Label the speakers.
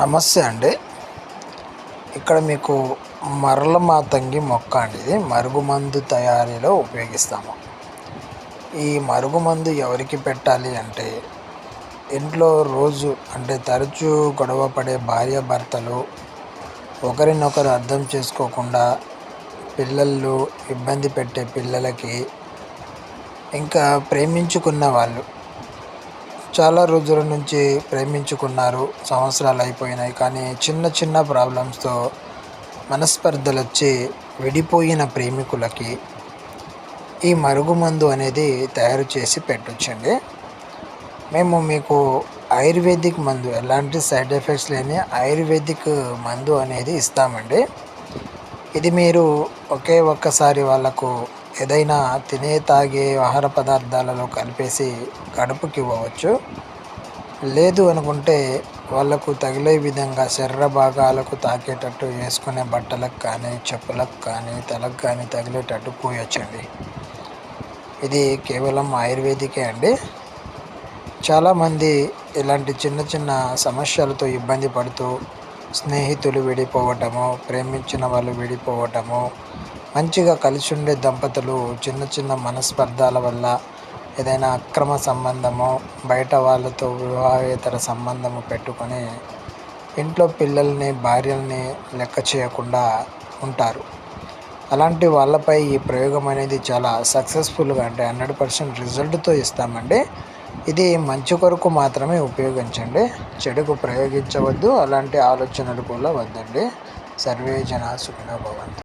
Speaker 1: నమస్తే అండి. ఇక్కడ మీకు మరల మాతంగి మొక్క అండి. ఇది మరుగుమందు తయారీలో ఉపయోగిస్తాము. ఈ మరుగుమందు ఎవరికి పెట్టాలి అంటే ఇంట్లో రోజు అంటే తరచూ గొడవ పడే భార్యాభర్తలు, ఒకరినొకరు అర్థం చేసుకోకుండా పిల్లలు ఇబ్బంది పెట్టే పిల్లలకి, ఇంకా ప్రేమించుకున్న వాళ్ళు చాలా రోజుల నుంచి ప్రేమించుకున్నారు, సంవత్సరాలు అయిపోయినాయి, కానీ చిన్న చిన్న ప్రాబ్లమ్స్తో మనస్పర్ధలు వచ్చి విడిపోయిన ప్రేమికులకి ఈ మరుగుమందు అనేది తయారు చేసి పెట్టొచ్చండి. మేము మీకు ఆయుర్వేదిక్ మందు, ఎలాంటి సైడ్ ఎఫెక్ట్స్ లేని ఆయుర్వేదిక్ మందు అనేది ఇస్తామండి. ఇది మీరు ఒక్కసారి వాళ్ళకు ఏదైనా తినే తాగే ఆహార పదార్థాలలో కలిపేసి కడుపుకి ఇవ్వవచ్చు. లేదు అనుకుంటే వాళ్ళకు తగిలే విధంగా శరీర భాగాలకు తాకేటట్టు వేసుకునే బట్టలకు కానీ, చెప్పులకు కానీ, తలకు కానీ తగిలేటట్టు పోయొచ్చండి. ఇది కేవలం ఆయుర్వేదికే అండి. చాలామంది ఇలాంటి చిన్న చిన్న సమస్యలతో ఇబ్బంది పడుతూ స్నేహితులు విడిపోవటము, ప్రేమించిన వాళ్ళు విడిపోవటము, మంచిగా కలిసి ఉండే దంపతులు చిన్న చిన్న మనస్పర్ధాల వల్ల ఏదైనా అక్రమ సంబంధము, బయట వాళ్ళతో వివాహేతర సంబంధము పెట్టుకొని ఇంట్లో పిల్లల్ని, భార్యల్ని లెక్క చేయకుండా ఉంటారు. అలాంటి వాళ్ళపై ఈ ప్రయోగం అనేది చాలా సక్సెస్ఫుల్గా అంటే 100% రిజల్ట్తో ఇస్తామండి. ఇది మంచి కొరకు మాత్రమే ఉపయోగించండి, చెడుకు ప్రయోగించవద్దు. అలాంటి ఆలోచనలు కూడా వద్దండి. సర్వే జనా సుఖినో భవంతు.